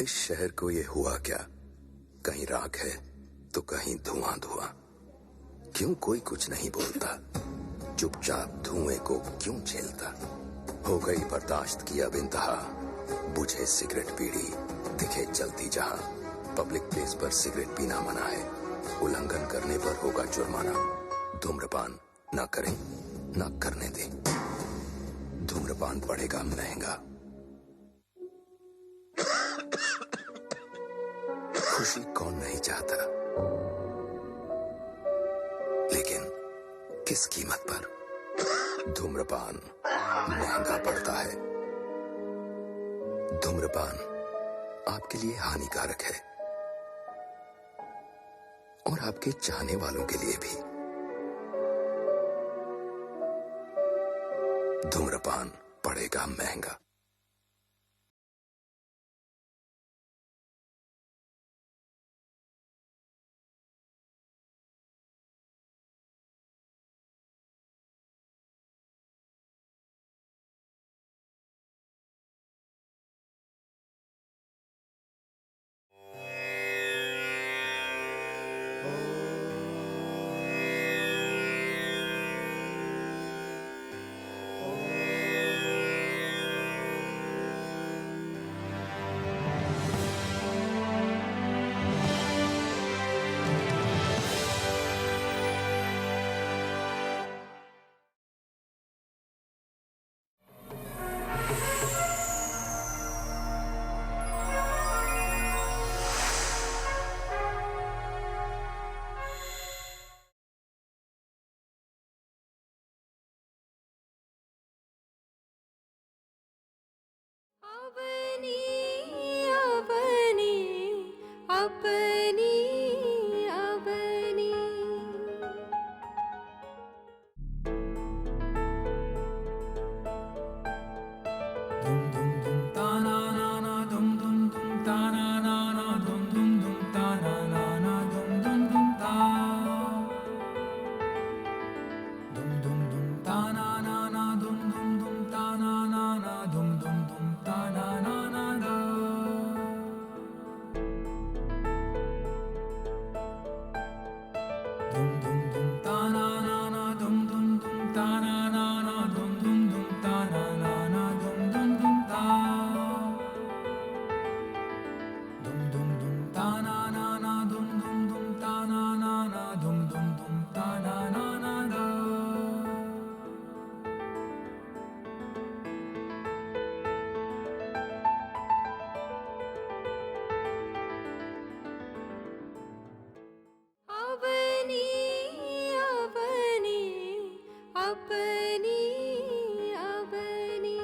इस शहर को ये हुआ क्या, कहीं राख है तो कहीं धुआं धुआं। क्यों कोई कुछ नहीं बोलता, चुपचाप धुएं को क्यों झेलता। हो गई बर्दाश्त की अब इंतहा, बुझे सिगरेट बीड़ी दिखे जलती जहां। पब्लिक प्लेस पर सिगरेट पीना मना है, उल्लंघन करने पर होगा जुर्माना। धूम्रपान ना करें ना करने दें, धूम्रपान पड़ेगा महंगा। खुशी कौन नहीं चाहता, लेकिन किस कीमत पर। धूम्रपान महंगा पड़ता है। धूम्रपान आपके लिए हानिकारक है और आपके चाहने वालों के लिए भी। धूम्रपान पड़ेगा महंगा। अपनी अपनी अपनी अपनी धुम धुम धुम ताना नाना धुम धुम धुम ताना नाना धुम धुम धुम ताना नाना धुम धुम धुम ता धुम धुम धुम ताना नाना धुम धुम धुम ताना नाना धुम धुम धुम ताना नाना गा धुम धुम धुम ताना नाना धुम धुम धुम ताना नाना धुम धुम धुम ताना नाना धुम धुम धुम ता धुम धुम धुम ताना नाना धुम धुम धुम ताना नाना धुम धुम धुम ताना नाना गा अपनी अपनी अपनी अपनी।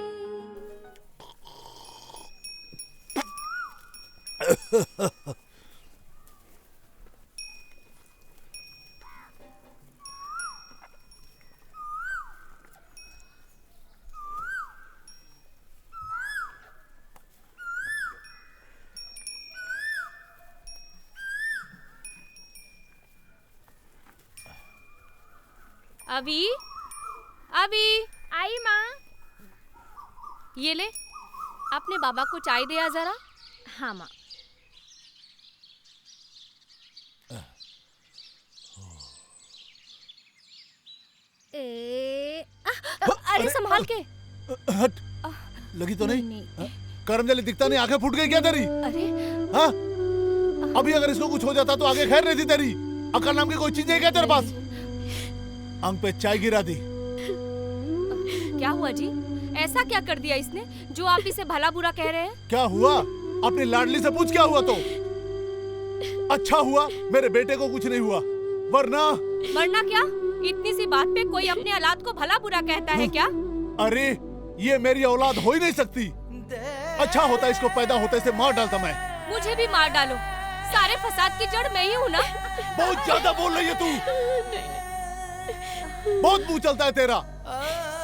अभी अभी आई माँ। ये ले, अपने बाबा को चाय दे आ जरा। हाँ माँ। अरे संभाल के। हट, लगी तो नहीं? नहीं। करमजली दिखता नहीं, आंखें फूट गई क्या तेरी? अरे हाँ? अभी अगर इसको कुछ हो जाता तो आगे खैर नहीं थी तेरी। अकल नाम की कोई चीज है क्या तेरे पास? आंख पे चाय गिरा दी। क्या हुआ जी? ऐसा क्या कर दिया इसने जो आप इसे भला बुरा कह रहे हैं? क्या हुआ? अपनी लाडली से पूछ क्या हुआ तो? अच्छा हुआ मेरे बेटे को कुछ नहीं हुआ, वरना क्या? इतनी सी बात पे कोई अपने औलाद को भला बुरा कहता है क्या? अरे ये मेरी औलाद हो ही नहीं सकती। अच्छा होता इसको पैदा होते से मार डालता मैं। मुझे भी मार डालो, सारे फसाद की जड़ मैं ही हूँ ना। बहुत ज्यादा बोल रही है तू। बहुत मुंह चलता है तेरा।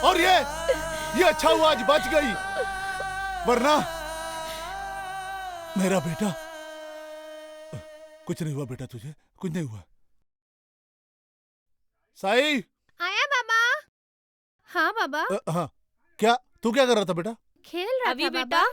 और ये अच्छा हुआ आज बच गई, वरना मेरा बेटा। कुछ नहीं हुआ बेटा, तुझे कुछ नहीं हुआ। साई। आया बाबा। हाँ बाबा। हाँ क्या, तू क्या कर रहा था बेटा? खेल रहा अभी था बेटा। बाबा।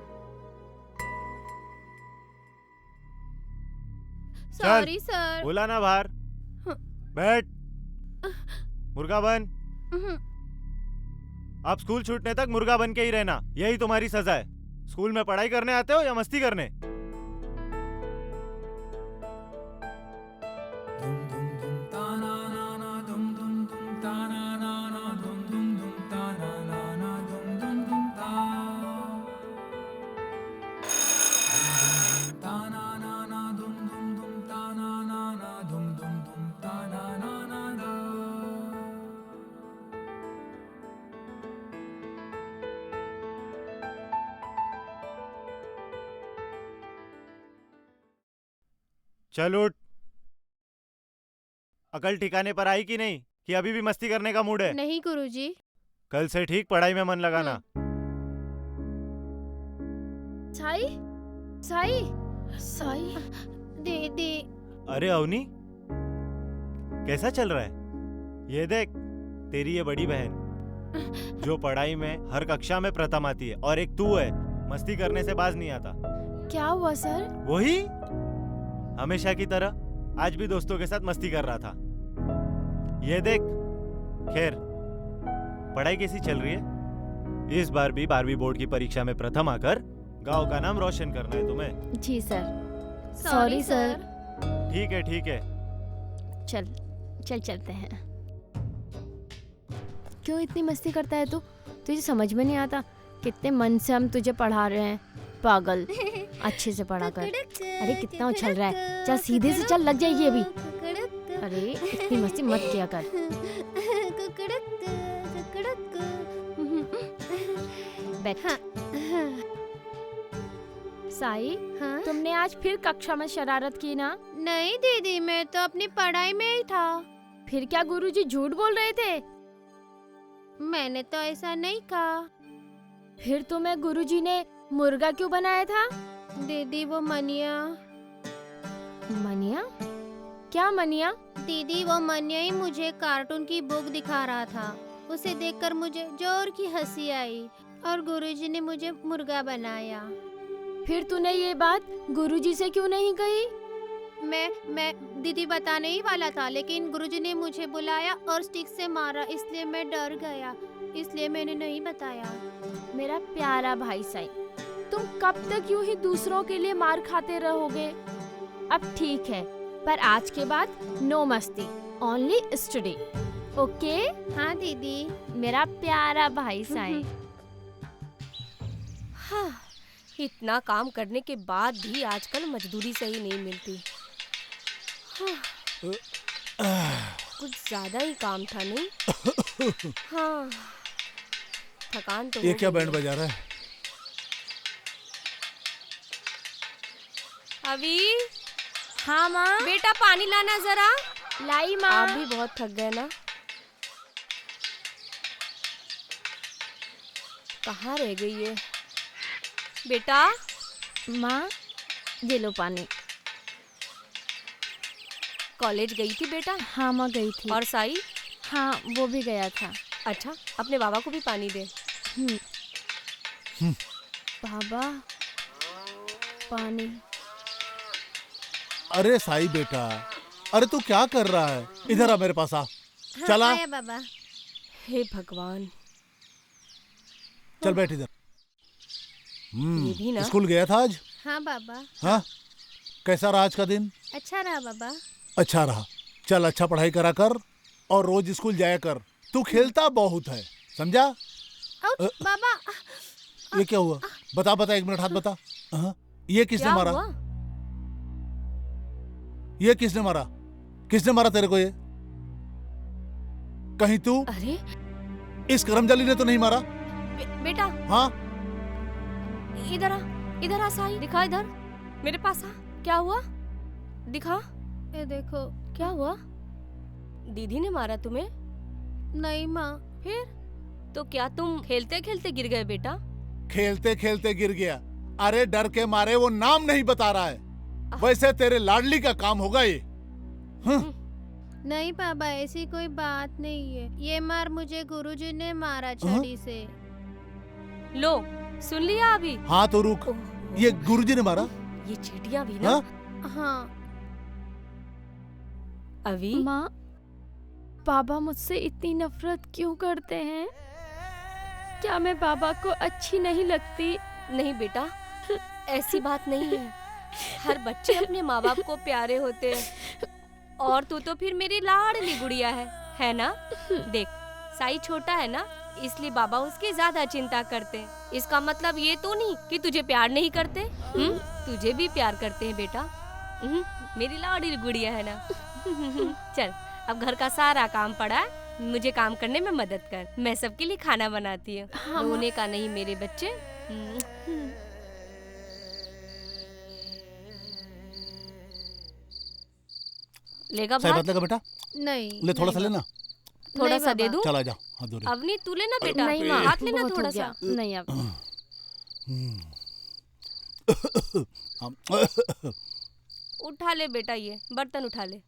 Sorry sir. बोला ना बाहर। बैठ। मुर्गा बन। आप स्कूल छूटने तक मुर्गा बन के ही रहना, यही तुम्हारी सजा है। स्कूल में पढ़ाई करने आते हो या मस्ती करने? चल उठ। अकल ठिकाने पर आई कि नहीं, कि अभी भी मस्ती करने का मूड है? नहीं गुरुजी। कल से ठीक पढ़ाई में मन लगाना। साई, साई, साई। दीदी। अरे अवनी, कैसा चल रहा है? ये देख, तेरी ये बड़ी बहन जो पढ़ाई में हर कक्षा में प्रथम आती है, और एक तू है मस्ती करने से बाज नहीं आता। क्या हुआ सर? वही हमेशा की तरह आज भी दोस्तों के साथ मस्ती कर रहा था। ये देख, खैर पढ़ाई कैसी चल रही है? इस बार भी 12वीं बोर्ड की परीक्षा में प्रथम आकर गांव का नाम रोशन करना है तुम्हें। जी सर। Sorry sir. ठीक है ठीक है। चल चल चलते हैं। क्यों इतनी मस्ती करता है तू? तुझे समझ में नहीं आता? कितने मन से हम तुझे पढ़ा रहे हैं। पागल, अच्छे से पढ़ा कर। अरे कितना उछल रहा है, चल सीधे से चल, लग जाएगी अभी। अरे इतनी मस्ती मत किया कर। बैठ। साई, हाँ? तुमने आज फिर कक्षा में शरारत की ना? नहीं दीदी, मैं तो अपनी पढ़ाई में ही था। फिर क्या गुरुजी झूठ बोल रहे थे? मैंने तो ऐसा नहीं कहा। फिर तुम्हें गुरुजी ने मुर्गा क्यों बनाया था? दीदी वो मनिया। मनिया? क्या मनिया? दीदी वो मनिया ही मुझे कार्टून की बुक दिखा रहा था। उसे देखकर मुझे जोर की हंसी आई और गुरुजी ने मुझे मुर्गा बनाया। फिर तूने ये बात गुरुजी से क्यों नहीं कही? मैं दीदी बताने ही वाला था, लेकिन गुरुजी ने मुझे बुलाया और स्टिक से मारा, इसलिए मैं डर गया, इसलिए मैंने नहीं बताया। मेरा प्यारा भाई साई, तुम कब तक यूं ही दूसरों के लिए मार खाते रहोगे? अब ठीक है, पर आज के बाद नो मस्ती, ओनली स्टडी, ओके? हाँ दीदी। मेरा प्यारा भाई साई। हाँ, इतना काम करने के बाद भी आजकल मजदूरी सही नहीं मिलती। हाँ, कुछ ज्यादा ही काम था नहीं? हाँ, थकान तो ये हो क्या गई बैंड है। बजा रहा है? अभी हाँ माँ। बेटा पानी लाना जरा। लाई माँ। आप भी बहुत थक गए ना? कहाँ रह गई है बेटा? माँ, ये लो पानी। कॉलेज गई थी बेटा? हाँ माँ, गई थी। और साई? हाँ, वो भी गया था। अच्छा, अपने बाबा को भी पानी दे। बाबा, पानी। अरे साई बेटा, अरे तू क्या कर रहा है? इधर आ मेरे पास आ। हाँ, चला। आया बाबा। हे भगवान। चल बैठ इधर। ये भी ना। स्कूल गया था आज? हाँ बाबा। हाँ, कैसा रहा आज का दिन? अच्छा रहा बाबा। अच्छा रहा। चल अच्छा पढ़ाई करा कर और रोज स्कूल जाया कर। तू खेलता बहुत है, समझा? बाबा। ये क्या हुआ? बता बता, 1 मिनट हाथ बता। हाँ, ये किसने क्या मारा? हुआ? ये किसने मारा? किसने मारा तेरे को? ये कहीं तू अरे इस करमजली ने तो नहीं मारा? बेटा हाँ, इधर आ साई, दिखा इधर, मेरे पास आ। क्या हुआ? दिखा। ये देखो। क्या हुआ? दीदी ने मारा तुम्हें? नहीं माँ। फिर तो क्या तुम खेलते खेलते गिर गए बेटा? खेलते खेलते गिर गया। अरे डर के मारे वो नाम नहीं बता रहा है। वैसे तेरे लाडली का काम होगा ये। नहीं बाबा, ऐसी कोई बात नहीं है। ये मार मुझे गुरुजी ने मारा छड़ी से। लो, सुन लिया अभी? हाँ तो रुक, ये गुरुजी ने मारा? ये चीटियां भी ना। हाँ? हाँ। अभी माँ, पापा मुझसे इतनी नफरत क्यों करते हैं? क्या मैं पापा को अच्छी नहीं लगती? नहीं बेटा, ऐसी बात नहीं है। हर बच्चे अपने माँ बाप को प्यारे होते हैं, और तू तो फिर मेरी लाडली गुड़िया है ना? देख, साई छोटा है ना, इसलिए बाबा उसकी ज्यादा चिंता करते हैं। इसका मतलब ये तो नहीं कि तुझे प्यार नहीं करते। तुझे भी प्यार करते हैं बेटा। मेरी लाडली गुड़िया है ना। चल, अब घर का सारा काम पड़ा है, मुझे काम करने में मदद कर। मैं सबके लिए खाना बनाती हूँ। हाँ, रोने का नहीं मेरे बच्चे। लेगा सही भात? बात लगा बेटा, नहीं ले थोड़ा सा नहीं लेना। थोड़ा नहीं सा दे बाबा। दूं? चल आ जा, हाथ धो रहे। अवनी तू लेना बेटा। नहीं माँ, हाथ लेना बहुत हो थोड़ा गया। सा। नहीं अब उठा ले बेटा, ये बर्तन उठा ले।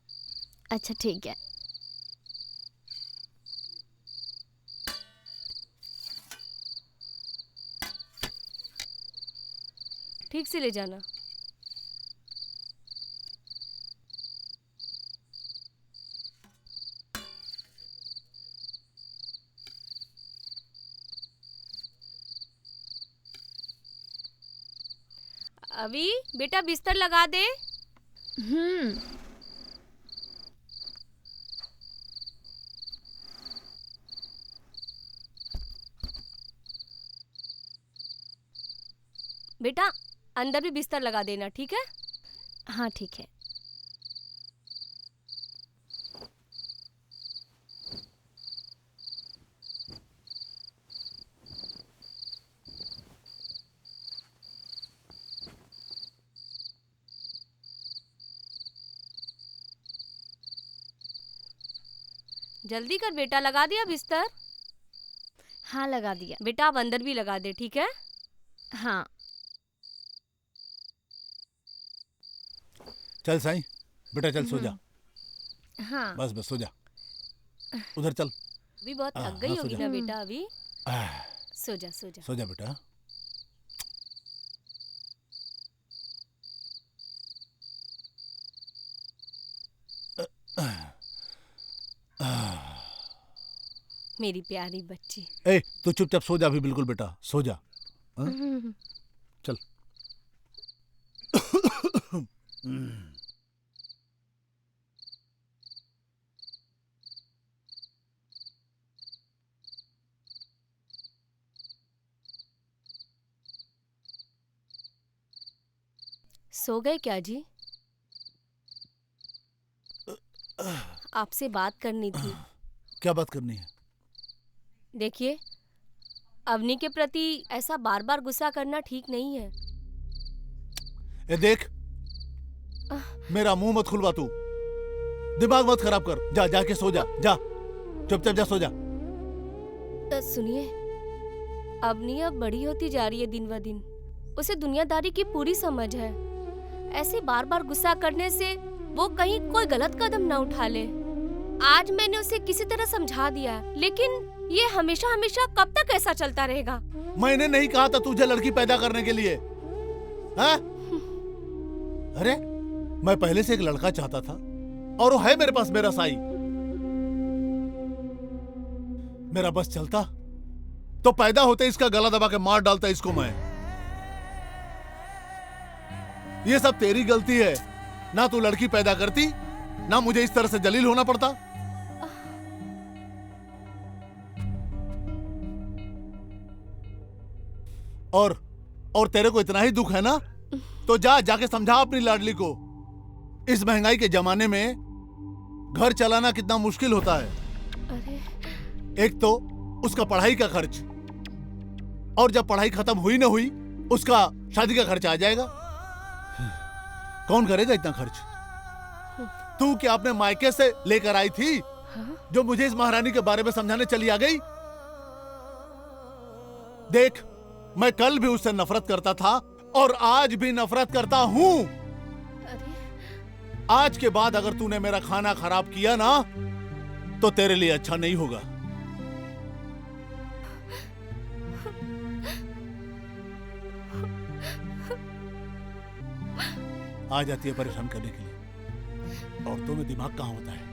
अच्छा ठीक है। ठीक से ले जाना। अभी बेटा बिस्तर लगा दे। हम्म। बेटा अंदर भी बिस्तर लगा देना, ठीक है? हाँ ठीक है। जल्दी कर बेटा, लगा दिया बिस्तर? हाँ लगा दिया। बेटा अब अंदर भी लगा दे, ठीक है? हाँ। चल साईं, बेटा चल सो जा। हाँ। बस बस सो जा, उधर चल। अभी बहुत हाँ, थक गई हाँ, सो होगी जा। ना बेटा अभी। आह, सो जा सो जा। सो जा बेटा। मेरी प्यारी बच्ची। ए तू चुपचाप सो जा अभी, बिल्कुल बेटा सो जा। हाँ? चल। सो गए क्या जी? आपसे बात करनी थी। क्या बात करनी है? देखिए, अवनी के प्रति ऐसा बार बार गुस्सा करना ठीक नहीं है। ए देख, मेरा मुंह मत खुलवा तू, दिमाग मत खराब कर। जा जाके सो जा, जा चुपचाप जा सो जा। सुनिए, अवनी अब बड़ी होती जा रही है दिन ब दिन। उसे दुनियादारी की पूरी समझ है। ऐसे बार बार गुस्सा करने से वो कहीं कोई गलत कदम ना उठा ले। आज मैंने उसे किसी तरह समझा दिया, लेकिन ये हमेशा हमेशा कब तक ऐसा चलता रहेगा? मैंने नहीं कहा था तुझे लड़की पैदा करने के लिए, हाँ? अरे मैं पहले से एक लड़का चाहता था, और वो है मेरे पास, मेरा साई। मेरा बस चलता तो पैदा होते इसका गला दबा के मार डालता इसको मैं। ये सब तेरी गलती है, ना तू लड़की पैदा करती, ना मुझे इस तरह से जलील होना पड़ता। और तेरे को इतना ही दुख है ना, तो जाके समझा अपनी लाडली को। इस महंगाई के जमाने में घर चलाना कितना मुश्किल होता है। अरे एक तो उसका पढ़ाई का खर्च, और जब पढ़ाई खत्म हुई ना हुई, उसका शादी का खर्च आ जाएगा। कौन करेगा इतना खर्च? तू क्या अपने मायके से लेकर आई थी, जो मुझे इस महारानी के बारे में समझाने चली आ गई? देख, मैं कल भी उससे नफरत करता था और आज भी नफरत करता हूं। आज के बाद अगर तूने मेरा खाना खराब किया ना, तो तेरे लिए अच्छा नहीं होगा। आ जाती है परेशान करने के लिए। औरतों में दिमाग कहां होता है?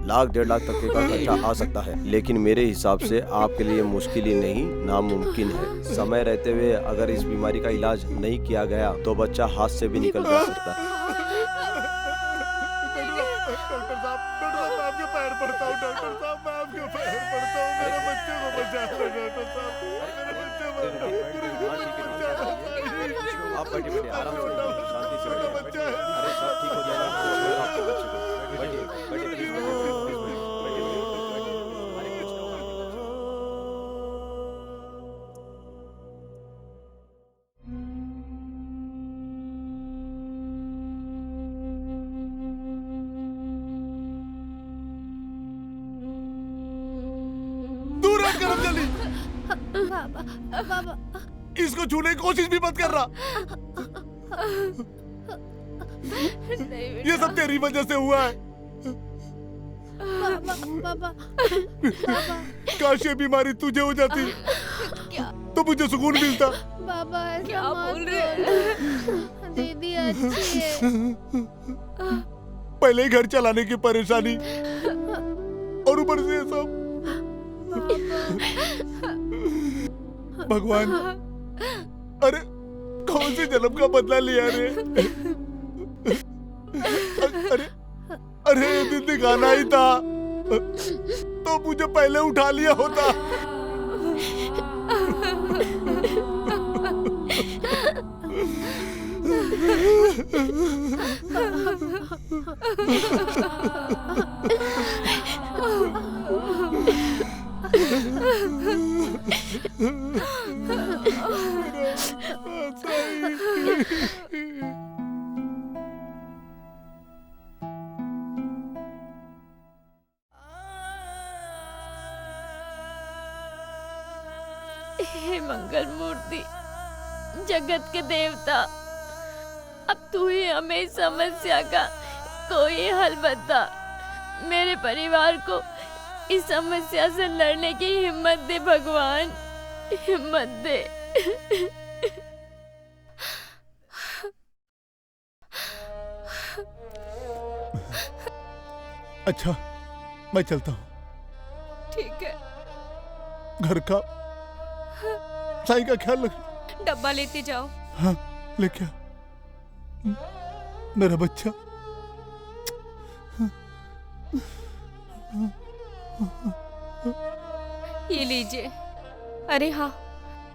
लाख 1.5 लाख तक का खर्चा आ सकता है, लेकिन मेरे हिसाब से आपके लिए मुश्किल ही नहीं नामुमकिन है। समय रहते हुए अगर इस बीमारी का इलाज नहीं किया गया तो बच्चा हाथ से भी निकल जा सकता है। डॉक्टर साहब मैं आपके पैर पड़ता हूँ। डॉक्टर साहब मैं आपके पैर पड़ता हूँ, मेरे बच्चे को बचा लो। डॉक्टर साहब मेरे बच्चे आप बैठिए बैठिए, आराम से शांति से बैठिए। अरे सब ठीक हो जाएगा आपके बच्चे को। बैठिए बैठिए प्लीज, बैठिए अरे कुछ ना होगा आपके बच्चे को। दूर हट कर जल्दी। बाबा बाबा इसको छूने की कोशिश भी मत कर रहा। ये सब तेरी वजह से हुआ है। बाबा बाबा काश ये बीमारी तुझे हो जाती तो मुझे सुकून मिलता। बाबा ऐसा क्या मत बोल रहे हैं? बोलो। दीदी अच्छी है। पहले ही घर चलाने की परेशानी और ऊपर से ये सब। भगवान, अरे कौन से जन्म का बदला लिया रे? अरे अरे ये दिन दिखाना ही था तो मुझे पहले उठा लिया होता। हे मंगल मूर्ति, जगत के देवता, अब तू ही हमें इस समस्या का कोई हल बता। मेरे परिवार को इस समस्या से लड़ने की हिम्मत दे भगवान, हिम्मत दे। अच्छा मैं चलता हूँ। ठीक है, घर का साई का ख्याल रख। डब्बा लेते जाओ। हाँ लेके आ। मेरा बच्चा। ये लीजिए। अरे हाँ,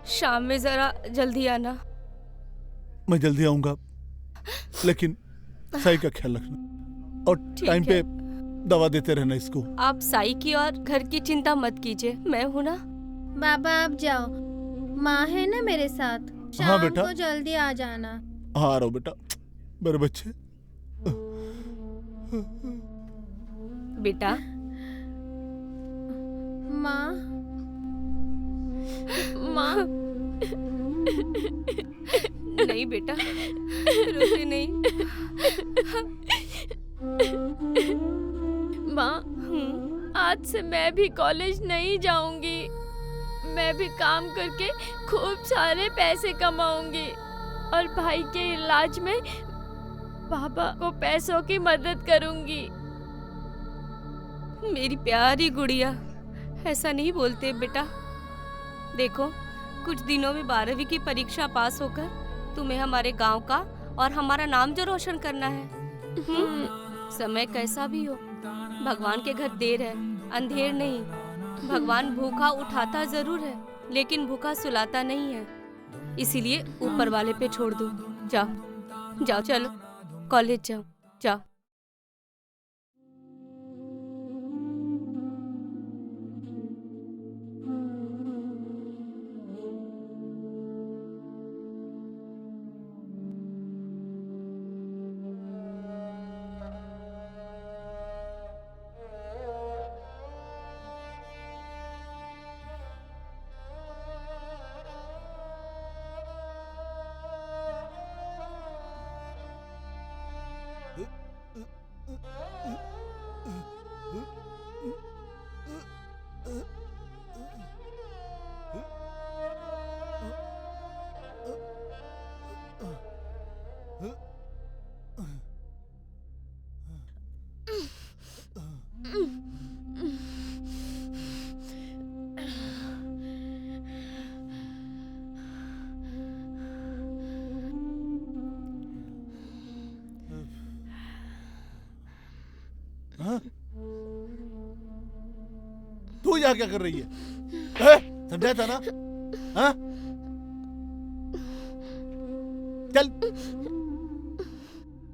शाम में जरा जल्दी आना। मैं जल्दी आऊंगा, लेकिन साई का ख्याल रखना और टाइम पे दवा देते रहना इसको। आप साई की और घर की चिंता मत कीजिए, मैं हूँ ना। बाबा आप जाओ, माँ है ना मेरे साथ। शाम हाँ बेटा। को जल्दी आ जाना। हाँ आ रहा हूँ बेटा। मेरे बच्चे। बेटा। माँ माँ। नहीं बेटा, रोते नहीं। माँ, आज से मैं भी कॉलेज नहीं जाऊंगी। मैं भी काम करके खूब सारे पैसे कमाऊंगी और भाई के इलाज में पापा को पैसों की मदद करूंगी। मेरी प्यारी गुड़िया, ऐसा नहीं बोलते बेटा। देखो, कुछ दिनों में 12वीं की परीक्षा पास होकर तुम्हें हमारे गांव का और हमारा नाम जो रोशन करना है। समय कैसा भी हो, भगवान के घर देर है अंधेर नहीं। भगवान भूखा उठाता जरूर है, लेकिन भूखा सुलाता नहीं है। इसीलिए ऊपर वाले पे छोड़ दो। जाओ जाओ, चलो कॉलेज जाओ जाओ। हाँ? तू यहाँ क्या कर रही है? समझा था ना? हाँ? चल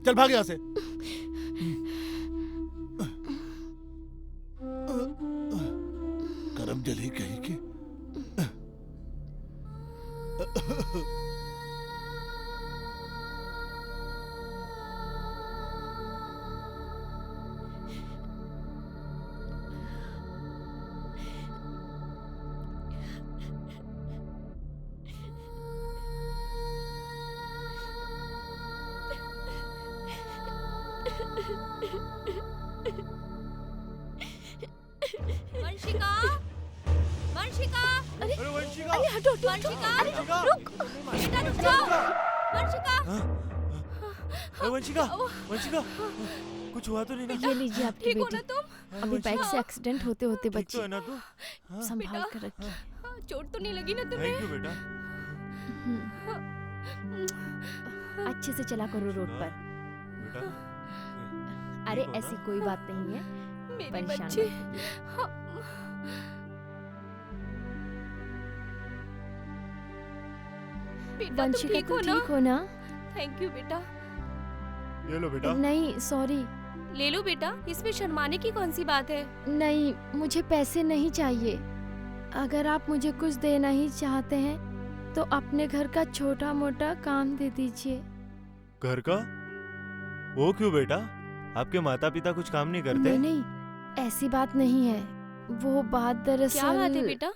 चल भाग यहाँ से। करम जली कहीं की। वंशिका, वंशिका, अरे वंशिका, अरे हटो, वंशिका, रुक, बेटा रुक जाओ, वंशिका। अरे वंशिका, वंशिका, कुछ हुआ तो नहीं ना? ये लीजिए आपकी ठीक हो बेटी। ना तुम? अभी बाइक से एक्सीडेंट होते होते ठीक तो बची। है ना तू? संभाल कर रखिए। हाँ, चोट तो नहीं लगी ना तुम्हें? थैंक यू बेटा। अच्छे से चला करो रोड पर। बेटा अरे ठीक हो ऐसी ना? कोई बात नहीं है, मेरी परेशान बच्ची। मत होइए। हाँ, बेटा तुम वंशिका ठीक हो तुम ना? ठीक हो ना? थैंक यू बेटा। ये लो बेटा। नहीं सॉरी, ले लो बेटा, इसमें शर्माने की कौन सी बात है? नहीं मुझे पैसे नहीं चाहिए। अगर आप मुझे कुछ देना ही चाहते हैं तो अपने घर का छोटा मोटा काम दे दीजिए। घर का? वो क्यों बेटा? आपके माता पिता कुछ काम नहीं करते? नहीं नहीं ऐसी बात नहीं है, वो बात दरअसल। क्या बात है बेटा?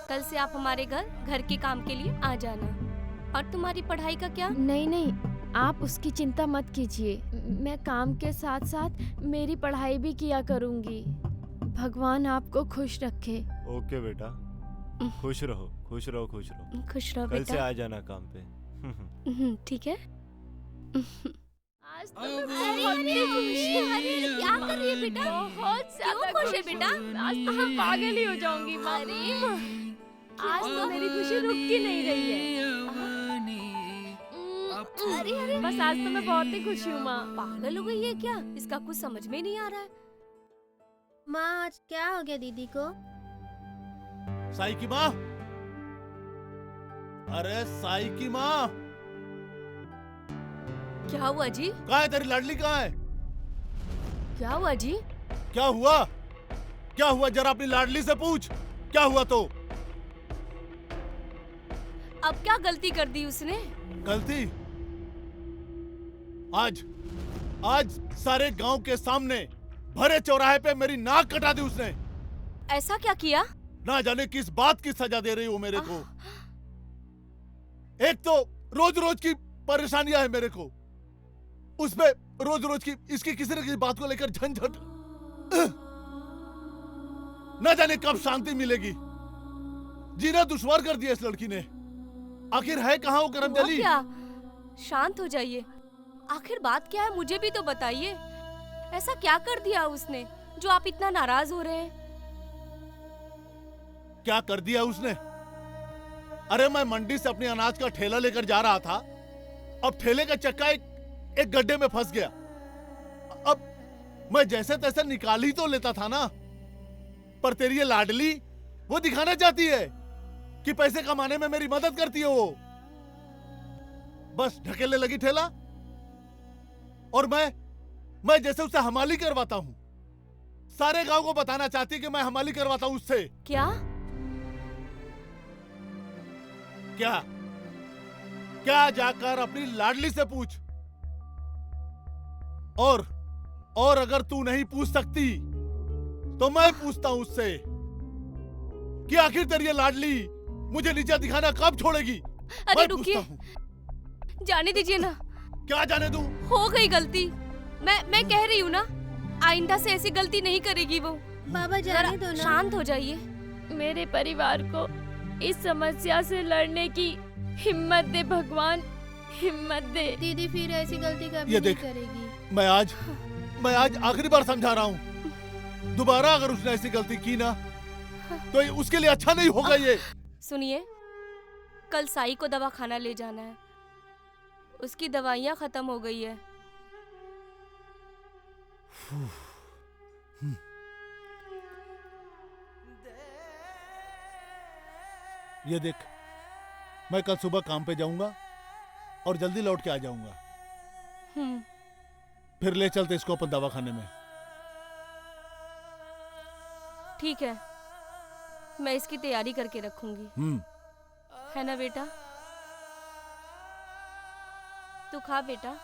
कल से आप हमारे घर के काम के लिए आ जाना। और तुम्हारी पढ़ाई का क्या? नहीं नहीं आप उसकी चिंता मत कीजिए, मैं काम के साथ साथ मेरी पढ़ाई भी किया करूंगी। भगवान आपको खुश रखे। ओके बेटा, खुश रहो खुश रहो खुश रहो। खुश रहो कल से बेटा। आ जाना काम पे। ठीक है। आज तो मैं बहुत ही खुश हूँ। अरे क्या कर रही है बेटा? बहुत ज्यादा क्यों खुश है बेटा? आज तो मैं पागल ही हो जाऊंगी। आज तो मेरी खुशी रुक ही नहीं रही है। अरे बस आज तो मैं बहुत ही खुश हूँ माँ। पागल हो गई है क्या? इसका कुछ समझ में नहीं आ रहा है। माँ आज क्या हो गया दीदी को? साई की माँ, अरे साई की माँ, क्या हुआ जी? कहाँ है तेरी लाडली? कहाँ है? क्या हुआ जी? क्या हुआ? क्या हुआ जरा अपनी लाडली से पूछ, क्या हुआ? तो अब क्या गलती कर दी उसने? गलती? आज सारे गांव के सामने भरे चौराहे पे मेरी नाक कटा दी उसने। ऐसा क्या किया? ना जाने किस बात की सजा दे रही हो मेरे को। एक तो रोज रोज की परेशानियां है मेरे को, उसमें रोज रोज की इसकी किसी न किसी बात को लेकर झंझट। ना जाने कब शांति मिलेगी। जीना दुश्वार कर दिया इस लड़की ने। आखिर है कहाँ वो करम हुआ जली? क्या? शांत हो जाइए। आखिर बात क्या है मुझे भी तो बताइए। ऐसा क्या कर दिया उसने जो आप इतना नाराज हो रहे हैं? क्या कर दिया उसने? अरे मैं मंडी से अपने अनाज का ठेला लेकर जा रहा था, अब ठेले का चक्का एक गड्ढे में फंस गया। अब मैं जैसे तैसे निकाल ही तो लेता था ना, पर तेरी ये लाडली वो दिखाना चाहती है कि पैसे कमाने में मेरी मदद करती है वो। बस ढकेलने लगी ठेला और मैं जैसे उससे हमाली करवाता हूं। सारे गांव को बताना चाहती है कि मैं हमाली करवाता हूं उससे। क्या? क्या जाकर अपनी लाडली से पूछ। और अगर तू नहीं पूछ सकती तो मैं पूछता हूं उससे कि आखिर तेरी ये लाडली मुझे नीचे दिखाना कब छोड़ेगी। अरे रुकिए, जाने दीजिए ना। क्या जाने दूं? हो गई गलती। मैं कह रही हूँ ना, आइंदा से ऐसी गलती नहीं करेगी वो। बाबा जाने दो ना। शांत हो जाइए। मेरे परिवार को इस समस्या से लड़ने की हिम्मत दे भगवान। हिम्मत दे। दीदी फिर ऐसी गलती कभी ये नहीं देख। करेगी। मैं आज आखिरी बार समझा रहा हूँ, दोबारा अगर उसने ऐसी गलती की ना तो ये उसके लिए अच्छा नहीं होगा। ये सुनिए, कल साई को दवा खाना ले जाना है, उसकी दवाइयाँ खत्म हो गई है। ये देख, मैं कल सुबह काम पे जाऊंगा और जल्दी लौट के आ जाऊंगा। फिर ले चलते इसको अपन दवाखाने में। ठीक है, मैं इसकी तैयारी करके रखूंगी, है ना बेटा? तू खा बेटा।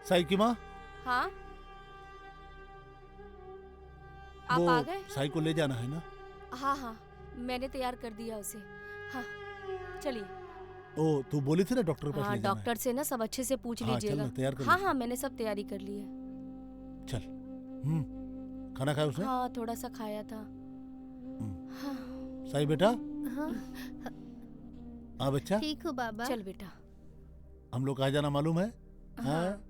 साई की माँ, हाँ, आप वो आ गए? साई को ले जाना है ना? हाँ हाँ, मैंने तैयार कर दिया उसे। हाँ, चलिए। ओ, तू बोली थी ना डॉक्टर के पास हाँ, ले जाना है। डॉक्टर से ना सब अच्छे से पूछ हाँ, चल लीजिएगा। ना, तैयार कर हाँ लीजिए। हाँ, मैंने सब तैयारी कर ली है। चल। खाना खाया उसने? हाँ, थोड़ा सा खाया था। हाँ। साई बेटा। हाँ, हाँ बच्चा, ठीक हूँ बाबा। चल बेटा। हम लोग कहाँ जाना मालूम है? हाँ,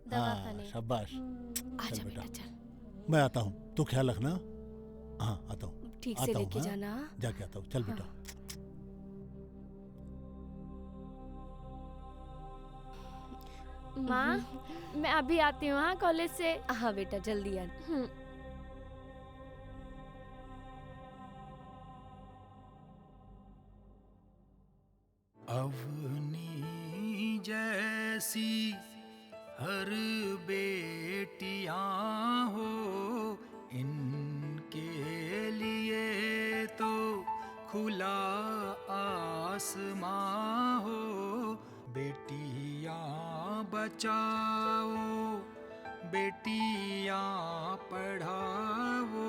हाँ, शाबाश। आजा चल बेटा, बेटा, चल। मैं आता हूँ, तू ख्याल रखना। हाँ, आता हूँ। ठीक से आता हूँ, लेके हाँ? जाना। जाके आता हूँ। चल हाँ। बेटा। माँ, मैं अभी आती हूँ हाँ कॉलेज से। हाँ बेटा, जल्दी आ। अवनी जैसी हर बेटियां हो, इनके लिए तो खुला आसमां हो। बेटियां बचाओ, बेटियां पढ़ाओ,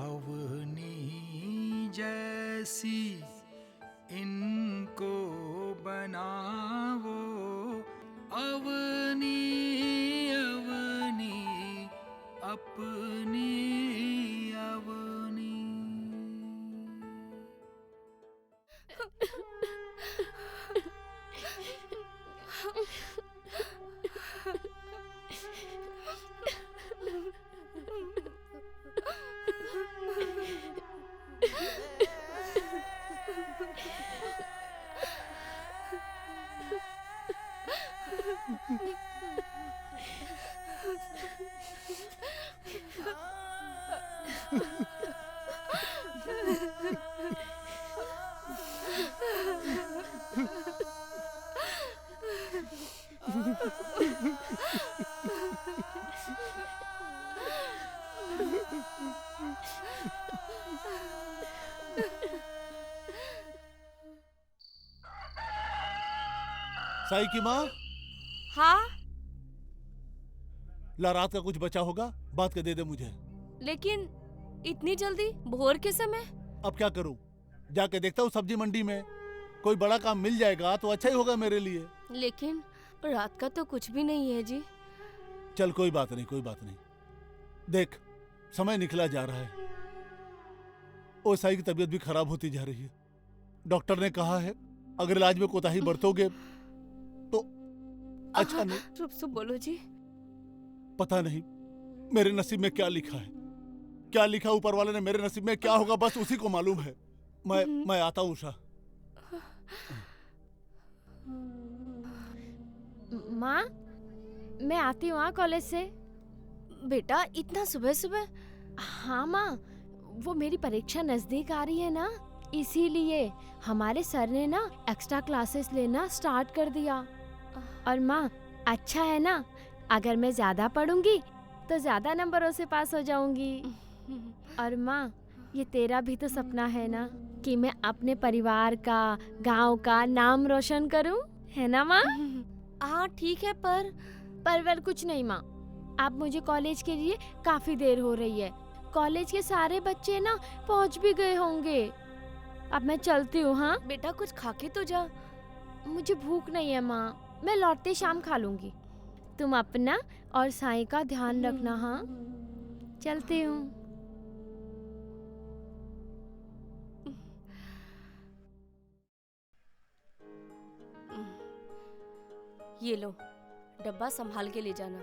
अवनी जैसी इनको बनाओ। अवनी अवनी अपनी अवनी। साई की माँ। हाँ, ला, रात का कुछ बचा होगा, बात के दे दे मुझे। लेकिन इतनी जल्दी भोर के समय? अब क्या करूं? जाके देखता हूँ सब्जी मंडी में, कोई बड़ा काम मिल जाएगा तो अच्छा ही होगा मेरे लिए। लेकिन रात का तो कुछ भी नहीं है जी। चल कोई बात नहीं, कोई बात नहीं। देख, समय निकला जा रहा है। ओ साई की तबीयत भी खराब होती जा रही है। डॉक्टर ने कहा है अगर इलाज में कोताही बरतोगे तो अच्छा नहीं। चुप चुप बोलो जी। पता नहीं मेरे नसीब में क्या लिखा है, क्या लिखा ऊपर वाले ने मेरे नसीब में क्या होगा, बस उसी को मालूम है। मैं आता हूँ उषा। माँ, मैं आती हूँ हाँ कॉलेज से। बेटा, इतना सुबह सुबह? हाँ माँ, वो मेरी परीक्षा नजदीक आ रही है ना, इसीलिए हमारे सर ने ना एक्स्ट्रा क्लासेस लेना स्टार्ट कर दिया। और माँ, अच्छा है ना, अगर मैं ज्यादा पढ़ूंगी तो ज्यादा नंबरों से पास हो जाऊंगी। और माँ, ये तेरा भी तो सपना है ना कि मैं अपने परिवार का, गांव का नाम रोशन करूं, है ना माँ? हाँ ठीक है, पर कुछ नहीं माँ, अब मुझे कॉलेज के लिए काफ़ी देर हो रही है। कॉलेज के सारे बच्चे ना पहुंच भी गए होंगे। अब मैं चलती हूँ। हाँ बेटा कुछ खा के तो जा। मुझे भूख नहीं है माँ, मैं लौटते शाम खा लूँगी। तुम अपना और साईं का ध्यान रखना। हाँ चलती हूँ। ये लो, डब्बा संभाल के ले जाना।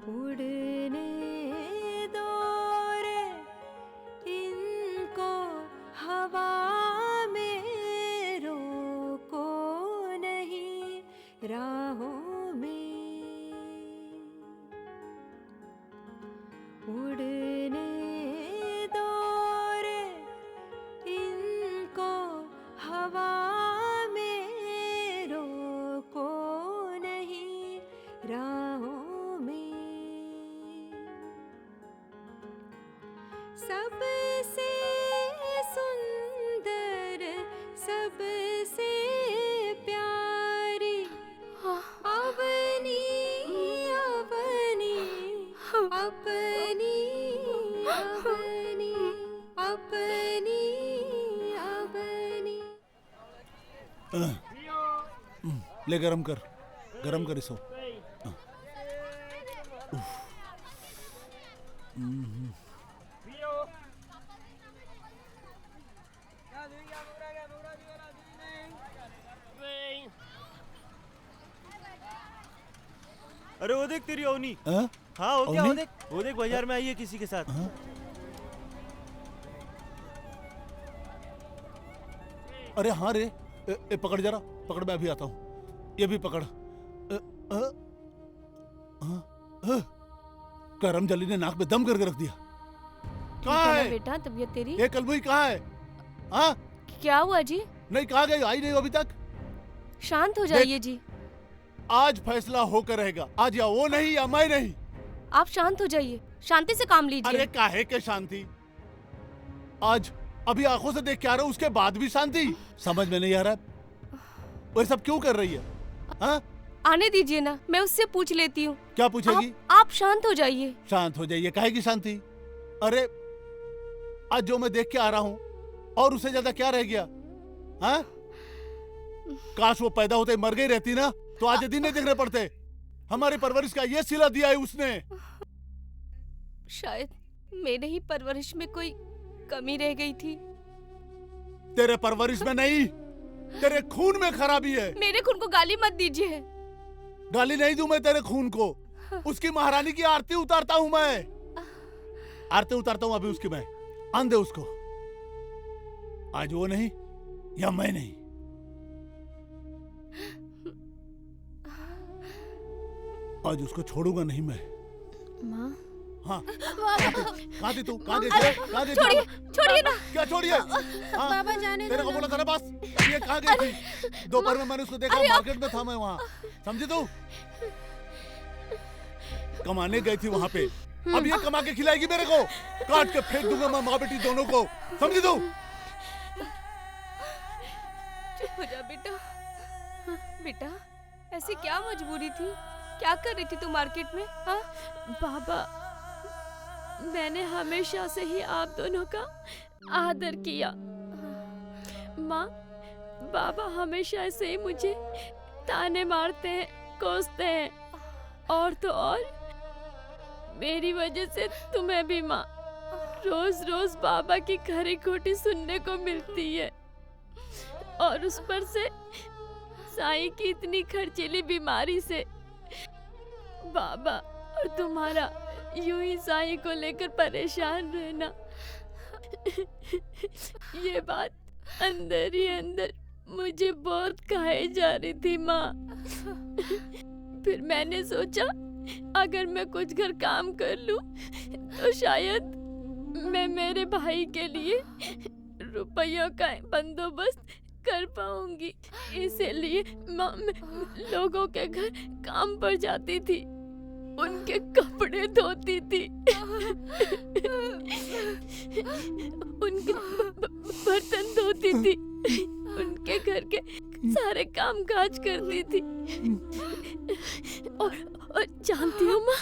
उड़ने दो रे इनको हवा में, रोको नहीं राहों में। उड़ने दो रे इनको हवा में, रोको नहीं राहों में। सबसे सुंदर सबसे प्यारी अवनी अवनी अपनी अवनी अपनी अवनी। ले गरम कर इसको। अरे वो देख तेरी अवनी। हाँ? हाँ वो क्या, अवनी? वो देख बाजार में आई है किसी के साथ। हाँ? अरे हाँ रे, पकड़ जरा, पकड़, मैं अभी आता हूँ। ये भी पकड़। करम जली ने नाक में दम करके रख दिया। कहाँ है बेटा तबीयत तेरी? ये कलबुई कहाँ है? हाँ क्या हुआ जी? नहीं, कहाँ गई? आई नहीं अभी तक। शांत हो जाइए जी। आज फैसला होकर रहेगा, आज या वो नहीं या मैं नहीं। आप शांत हो जाइए, शांति से काम लीजिए। अरे काहे के शांति? आज अभी आंखों से देख के आ रहा हूँ, उसके बाद भी शांति? समझ में नहीं आ रहा वो सब क्यों कर रही है? हाँ? आने दीजिए ना, मैं उससे पूछ लेती हूँ। क्या पूछेगी? आप शांत हो जाइए। शांत हो जाइए, काहे की शांति? अरे आज जो मैं देख के आ रहा हूँ और उससे ज्यादा क्या रह गया? हाँ? काश वो पैदा होते मर गई रहती ना, तो आज दिन नहीं देखने पड़ते। हमारी परवरिश का ये सिला दिया है उसने। शायद मेरे ही परवरिश में कोई कमी रह गई थी। तेरे परवरिश में नहीं, तेरे खून में खराबी है। मेरे खून को गाली मत दीजिए। गाली नहीं दूं मैं तेरे खून को। उसकी महारानी की आरती उतारता हूं मैं, आरती उतारता हूं अभी उसकी मैं। आंदे उसको। आज वो नहीं या मैं नहीं। आज उसको छोड़ूंगा नहीं मैं। माँ। हाँ कहाँ थी तू? कहाँ गई? कहाँ गई? छोड़िए ना। क्या छोड़िए? हाँ, बाबा जाने तेरे को बोला था ना बस। ये कहाँ गई थी? दोपहर में मैंने उसको देखा, मार्केट में था मैं वहाँ। समझी तू? कमाने गई थी वहाँ पे। अब ये कमा के खिलाएगी मेरे को? काट के फेंक दूंगा मैं माँ बेटी दोनों को। समझी तू? चुप हो जा बेटा। बेटा ऐसी क्या मजबूरी थी? क्या कर रही थी तू मार्केट में? हाँ बाबा, मैंने हमेशा से ही आप दोनों का आदर किया। माँ, बाबा हमेशा ऐसे ही मुझे ताने मारते हैं, कोसते हैं, और तो और मेरी वजह से तुम्हें भी माँ रोज रोज बाबा की खरी खोटी सुनने को मिलती है। और उस पर से साईं की इतनी खर्चीली बीमारी से बाबा और तुम्हारा यूं ही साईं को लेकर परेशान रहना, ये बात अंदर ही अंदर मुझे बहुत खाए जा रही थी माँ। फिर मैंने सोचा अगर मैं कुछ घर काम कर लूं तो शायद मैं मेरे भाई के लिए रुपयों का बंदोबस्त कर पाऊंगी। इसीलिए माँ मैं लोगों के घर काम पर जाती थी, उनके कपड़े धोती थी, उनके बर्तन धोती थी, उनके घर के सारे काम काज करती थी। और जानती हो माँ,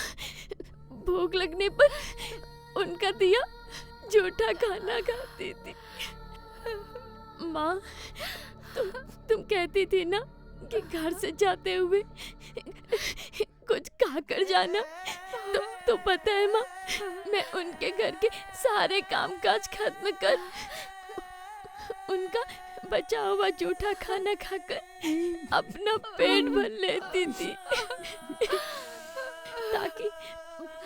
भूख लगने पर उनका दिया जूठा खाना खाती थी। माँ, तुम कहती थी ना कि घर से जाते हुए कुछ खा कर जाना, तो पता है माँ, मैं उनके घर के सारे कामकाज खत्म कर उनका बचा हुआ जूठा खाना खाकर अपना पेट भर लेती थी, ताकि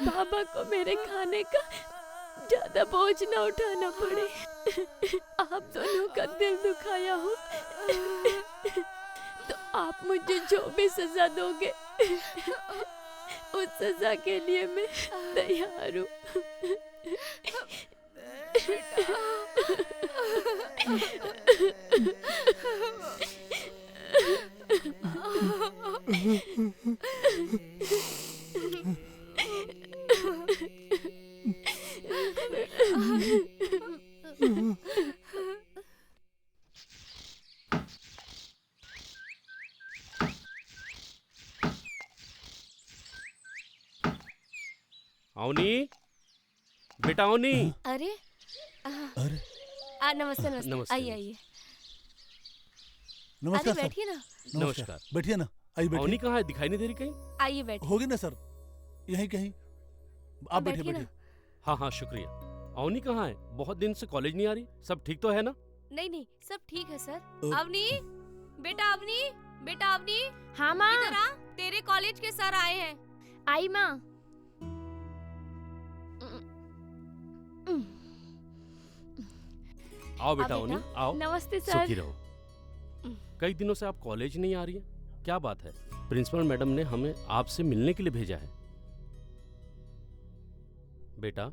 बाबा को मेरे खाने का ज्यादा बोझ ना उठाना पड़े। आप दोनों का दिल दुखाया हो तो आप मुझे जो भी सजा दोगे उस सजा के लिए मैं तैयार हूँ। अवनी, बेटा अवनी। अरे अरे नमस्ते नमस्ते, नमस्ते। आइए आइए। नमस्कार अरे सर। बैठिए ना, नमस्कार। बैठिए ना, आइए अवनी बैठिए। कहाँ है? दिखाई नहीं दे रही कहीं? आइए बैठिए। होगी ना सर, यहीं कहीं। आप बैठिए बैठिए ना। बैठिए। हाँ हाँ, शुक्रिया। अवनी कहाँ है? बहुत दिन से कॉलेज नहीं आ रही। सब ठीक तो है ना? नहीं नहीं, सब ठीक है सर। अ- अवनी, बेटा अवनी, बेटा अवनी, हाँ माँ। इधर आ, तेरे कॉलेज के सर आए हैं। आई माँ। आओ बेटा बेटा। अवनी, आओ। नमस्ते सर। सुखी रहो। कई दिनों से आप कॉलेज नहीं आ रही हैं, क्या बात है? प्रिंसिपल मैडम ने हमें आपसे मिलने के लिए भेजा है। बेटा,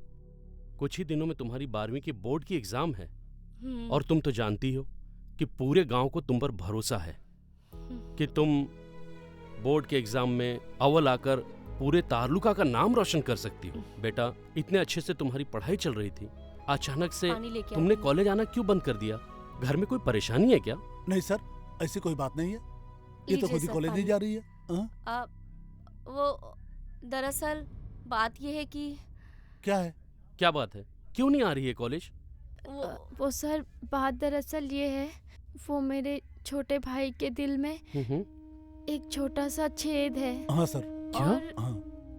कुछ ही दिनों में तुम्हारी 12वीं की बोर्ड की एग्जाम है और तुम तो जानती हो कि पूरे गांव को तुम पर भरोसा है कि तुम बोर्ड के एग्जाम में अव्वल आकर पूरे तालुका का नाम रोशन कर सकती हो। बेटा, इतने अच्छे से तुम्हारी पढ़ाई चल रही थी, अचानक से पानी लेके तुमने आती हूँ। कॉलेज आना क्यों बंद कर दिया? घर में कोई परेशानी है क्या? नहीं सर, ऐसी कोई बात नहीं है। ये तो लीजिए खुद ही सर, कॉलेज नहीं पानी। जा रही है। हाँ? वो दरअसल बात ये है कि क्या है? क्या बात है? क्यों नहीं आ रही है कॉलेज? वो सर, बात दरअसल ये है, वो मेरे छोटे भाई के दिल में एक छोटा सा छेद है। हाँ सर। क्या? और हाँ।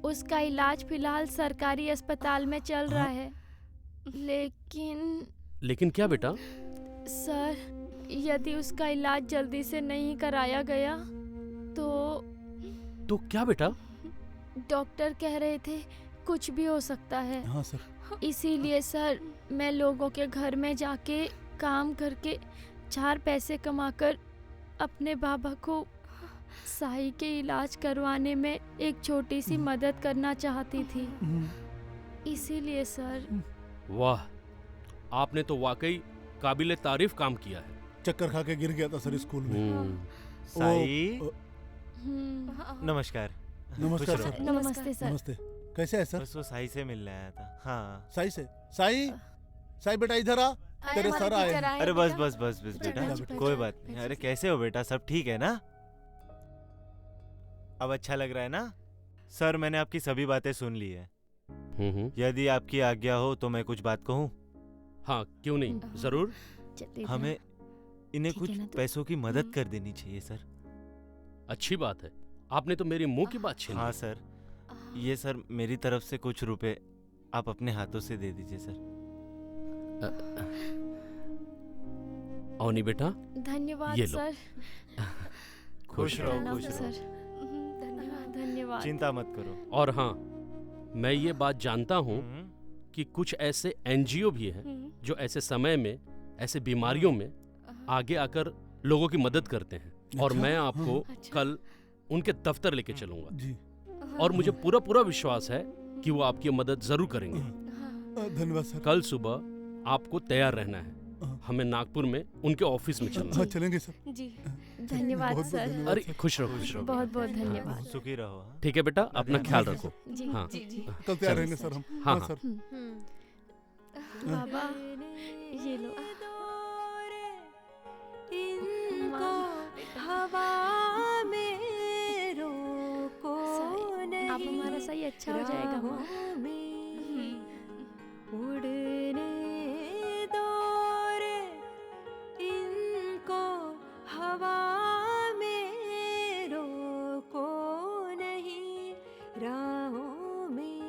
उसका इलाज फिलहाल सरकारी अस्पताल में चल रहा है। लेकिन क्या बेटा? सर, यदि उसका इलाज जल्दी से नहीं कराया गया तो क्या बेटा? डॉक्टर कह रहे थे कुछ भी हो सकता है। हाँ सर। इसीलिए सर, मैं लोगों के घर में जाके काम करके 4 पैसे कमाकर अपने बाबा को साई के इलाज करवाने में एक छोटी सी मदद करना चाहती थी। इसीलिए सर। वाह, आपने तो वाकई काबिले तारीफ काम किया है। चक्कर खा के गिर गया था सर स्कूल में। साई, हम्म, नमस्कार। नमस्कार खुश रहो। सर। नमस्ते सर। नमस्ते। कैसे है सर? बस वो साई से मिलने आया था। हाँ। साई से? साई, साई बेटा इधर आ, तेरे हमारे सर आए टीचर हैं। अरे बस बेटा। बस बस बस बेटा, बैठ जा, कोई बात नहीं। अरे कैसे हो बेटा, सब ठीक है ना? अब अच्छा लग रहा है ना? सर, मैंने आपकी सभी बातें सुन ली है। यदि आपकी आज्ञा हो तो मैं कुछ बात कहूँ? हाँ, क्यों नहीं, जरूर। हमें इन्हें ठीक कुछ है ना, तो- पैसों की मदद कर देनी चाहिए सर। अच्छी बात है, आपने तो मेरे मुंह की बात छीन हाँ ली। सर, ये सर मेरी तरफ से कुछ रुपए आप अपने हाथों से दे दीजिए सर। अवनी बेटा, धन्यवाद ये लो। सर। खुश रहो, प्रणाम खुश रहो। सर। धन्यवाद। चिंता मत करो। और हाँ, मैं ये बात जानता हूँ कि कुछ ऐसे एनजीओ भी हैं जो ऐसे समय में, ऐसे बीमारियों में आगे आकर लोगों की मदद करते हैं। और अच्छा, मैं आपको अच्छा। कल उनके दफ्तर लेके चलूंगा जी। और मुझे पूरा पूरा विश्वास है कि वो आपकी मदद जरूर करेंगे। धन्यवाद सर। कल सुबह आपको तैयार रहना है, हमें नागपुर में उनके ऑफिस में चलना हाँ है। चलेंगे सर। जी। धन्यवाद बहुत-बहुत सर। धन्यवाद अरे सर। खुश रहो, खुश रहो। बहुत बहुत धन्यवाद। सुखी रहो। हाँ? ठीक है बेटा, अपना ख्याल रखो। जी हाँ। जी जी। कल तैयार रहेंगे सर हम। हाँ, हाँ हाँ। सर। बाबा, ये लो। माँ, हवा में रोको नहीं, अब हमारा सही अच्छा हो जाएगा माँ। राहों में उड़ने दो रे इनको, हवा में रोको नहीं, राहों में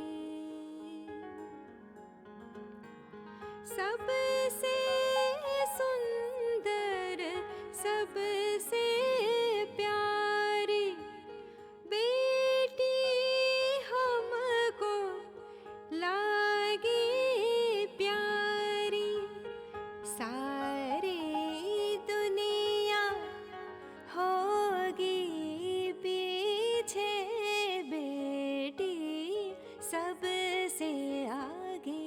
सबसे सुंदर सबसे प्यारी बेटी हमको लागी प्यारी, सारी दुनिया होगी पीछे, बेटी सबसे आगे।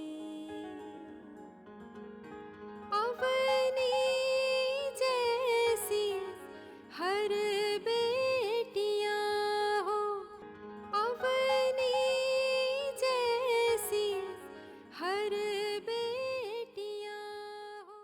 अवनी जैसी हर बेटियां हो, अवनी जैसी हर बेटियां हो।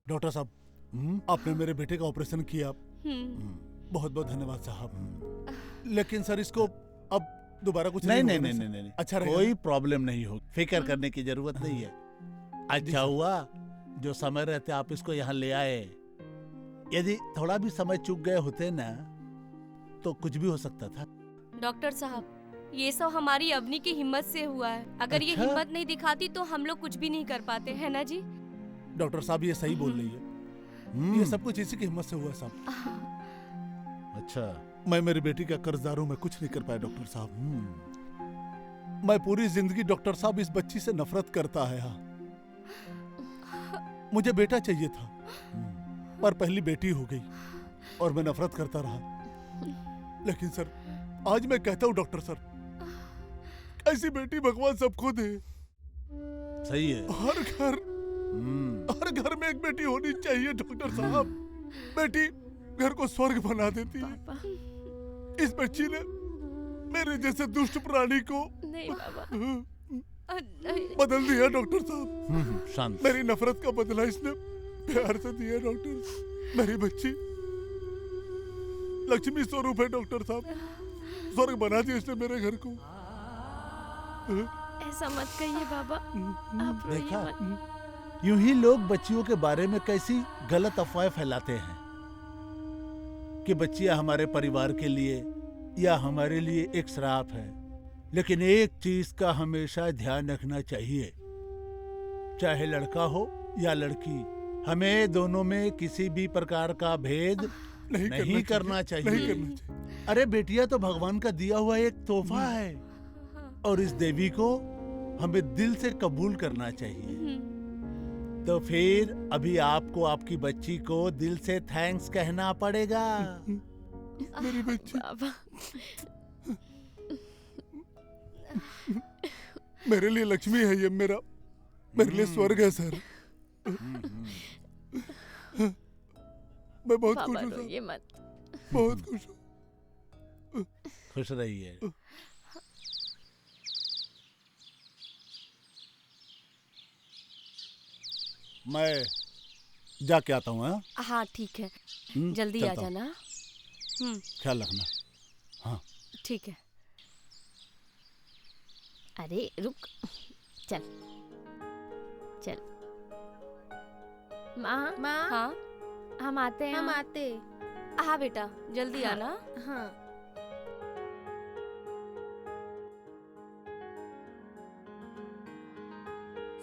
डॉक्टर साहब, आपने मेरे बेटे का ऑपरेशन किया, बहुत बहुत धन्यवाद साहब। लेकिन सर इसको अब दोबारा कुछ नहीं होगा नहीं ना नहीं सर? नहीं अच्छा रहेगा कोई प्रॉब्लम नहीं हो, फिक्र करने की जरूरत नहीं है। अच्छा हुआ जो समय रहते आप इसको यहाँ ले आए। यदि थोड़ा भी समय चूक गए होते ना तो कुछ भी हो सकता था। डॉक्टर साहब, ये सब हमारी अवनी की हिम्मत से हुआ है। अगर ये अच्छा? हिम्मत नहीं दिखाती तो हम लोग कुछ भी नहीं कर पाते, है ना जी? डॉक्टर साहब ये सही बोल रही है, ये सब कुछ इसी की हिम्मत से हुआ साहब। अच्छा, मैं मेरी बेटी का कर्जदार हूँ, मैं कुछ नहीं कर पाया डॉक्टर साहब। मैं पूरी जिंदगी डॉक्टर साहब इस बच्ची से नफरत करता आया। मुझे बेटा चाहिए था, पर पहली बेटी हो गई और मैं नफरत करता रहा। लेकिन सर आज मैं कहता हूँ डॉक्टर सर, ऐसी बेटी भगवान सबको दे। सही है। हर घर में एक बेटी होनी चाहिए डॉक्टर साहब। बेटी घर को स्वर्ग बना देती है। इस बच्ची ने मेरे जैसे दुष्ट प्राणी को नहीं बाबा, बदल दिया डॉक्टर साहब। शांत। मेरी नफरत का बदला इसने प्यार से दिया डॉक्टर। मेरी बच्ची लक्ष्मी स्वरूप है डॉक्टर साहब, स्वर्ग बना दिया इसने मेरे घर को। ऐसा मत कहिए बाबा, आप रोइए देखा, मत। यूं ही लोग बच्चियों के बारे में कैसी गलत अफवाहें फैलाते हैं कि बच्चियां हमारे परिवार के लिए या हमारे लिए एक श्राप है। लेकिन एक चीज का हमेशा ध्यान रखना चाहिए, चाहे लड़का हो या लड़की, हमें दोनों में किसी भी प्रकार का भेद नहीं करना चाहिए। अरे बेटियां तो भगवान का दिया हुआ एक तोहफा है और इस देवी को हमें दिल से कबूल करना चाहिए। तो फिर अभी आपको आपकी बच्ची को दिल से थैंक्स कहना पड़ेगा। मेरी बच्ची मेरे लिए लक्ष्मी है, ये मेरे लिए स्वर्ग है सर। मैं बहुत खुश हूँ रोइए मत। बहुत खुश हूँ। खुश रहिए। मैं जाके आता हूँ। हाँ ठीक है, जल्दी आ चलता हूँ। जाना। ख्याल रखना। हाँ ठीक है। अरे रुक, चल चल। माँ माँ, हाँ हम आते हैं। हम आते। हाँ बेटा, जल्दी आना। हाँ।